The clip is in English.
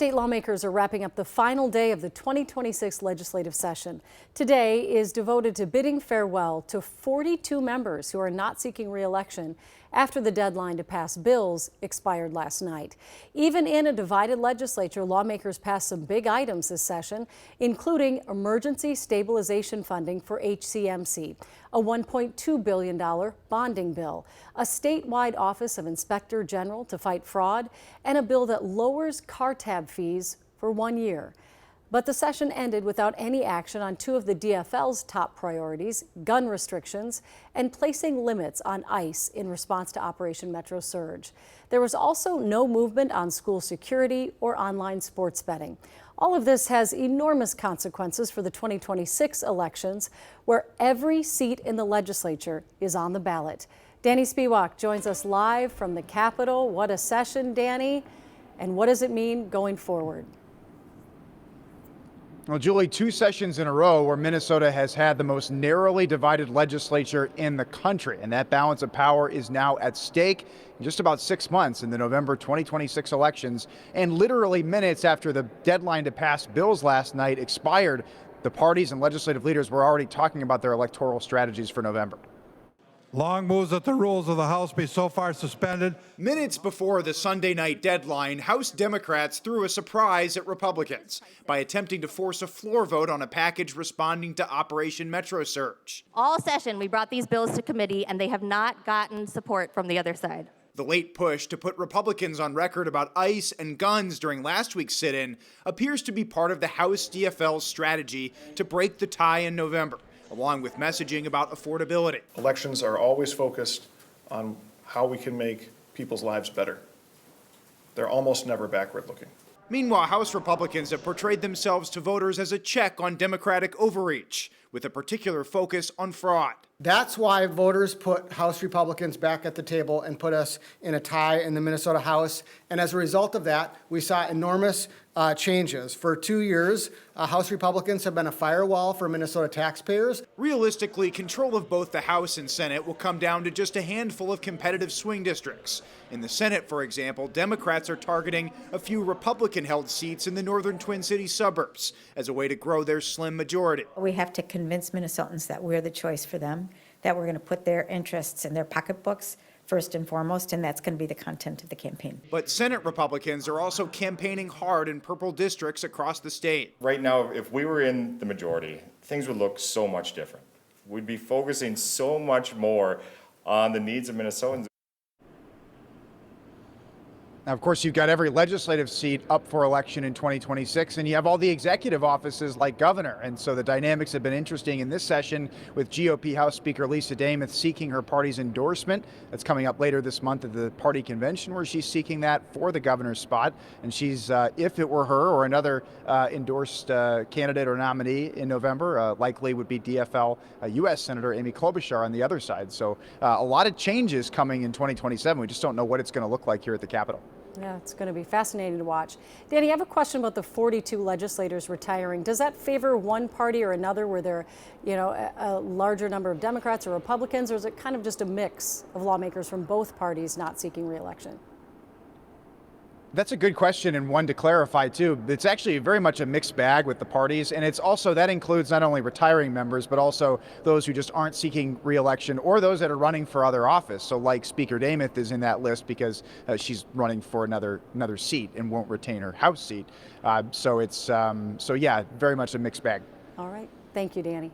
State lawmakers are wrapping up the final day of the 2026 legislative session. Today is devoted to bidding farewell to 42 members who are not seeking re-election after the deadline to pass bills expired last night. Even in a divided legislature, lawmakers passed some big items this session, including emergency stabilization funding for HCMC, a $1.2 billion bonding bill, a statewide Office of Inspector General to fight fraud, and a bill that lowers car tab fees for 1 year. But the session ended without any action on two of the DFL's top priorities, gun restrictions and placing limits on ICE in response to Operation Metro Surge. There was also no movement on school security or online sports betting. All of this has enormous consequences for the 2026 elections, where every seat in the legislature is on the ballot. Danny Spiewak joins us live from the Capitol. What a session, Danny, and what does it mean going forward? Well, Julie, 2 sessions in a row where Minnesota has had the most narrowly divided legislature in the country, and that balance of power is now at stake in just about 6 months in the November 2026 elections. And literally minutes after the deadline to pass bills last night expired, the parties and legislative leaders were already talking about their electoral strategies for November. Long moves that the rules of the House be so far suspended. Minutes before the Sunday night deadline, House Democrats threw a surprise at Republicans by attempting to force a floor vote on a package responding to Operation Metro Surge. All session, we brought these bills to committee, and they have not gotten support from the other side. The late push to put Republicans on record about ICE and guns during last week's sit-in appears to be part of the House DFL's strategy to break the tie in November, along with messaging about affordability. Elections are always focused on how we can make people's lives better. They're almost never backward looking. Meanwhile, House Republicans have portrayed themselves to voters as a check on Democratic overreach, with a particular focus on fraud. That's why voters put House Republicans back at the table and put us in a tie in the Minnesota House. And as a result of that, we saw enormous changes. For 2 years, House Republicans have been a firewall for Minnesota taxpayers. Realistically, control of both the House and Senate will come down to just a handful of competitive swing districts. In the Senate, for example, Democrats are targeting a few Republican-held seats in the northern Twin Cities suburbs as a way to grow their slim majority. We have to convince Minnesotans that we're the choice for them, that we're going to put their interests in their pocketbooks first and foremost, and that's going to be the content of the campaign. But Senate Republicans are also campaigning hard in purple districts across the state. Right now, if we were in the majority, things would look so much different. We'd be focusing so much more on the needs of Minnesotans. Now, of course, you've got every legislative seat up for election in 2026, and you have all the executive offices like governor. And so the dynamics have been interesting in this session with GOP House Speaker Lisa Demuth seeking her party's endorsement. That's coming up later this month at the party convention, where she's seeking that for the governor's spot. And she's, if it were her or another endorsed candidate or nominee in November, likely would be DFL U.S. Senator Amy Klobuchar on the other side. So a lot of changes coming in 2027. We just don't know what it's going to look like here at the Capitol. Yeah, it's going to be fascinating to watch. Danny, I have a question about the 42 legislators retiring. Does that favor one party or another, where there, a larger number of Democrats or Republicans, or is it kind of just a mix of lawmakers from both parties not seeking re-election? That's a good question, and one to clarify too. It's actually very much a mixed bag with the parties, and it's also, that includes not only retiring members, but also those who just aren't seeking re-election or those that are running for other office. So like Speaker Demuth is in that list because she's running for another seat and won't retain her House seat. So yeah, very much a mixed bag. All right. Thank you, Danny.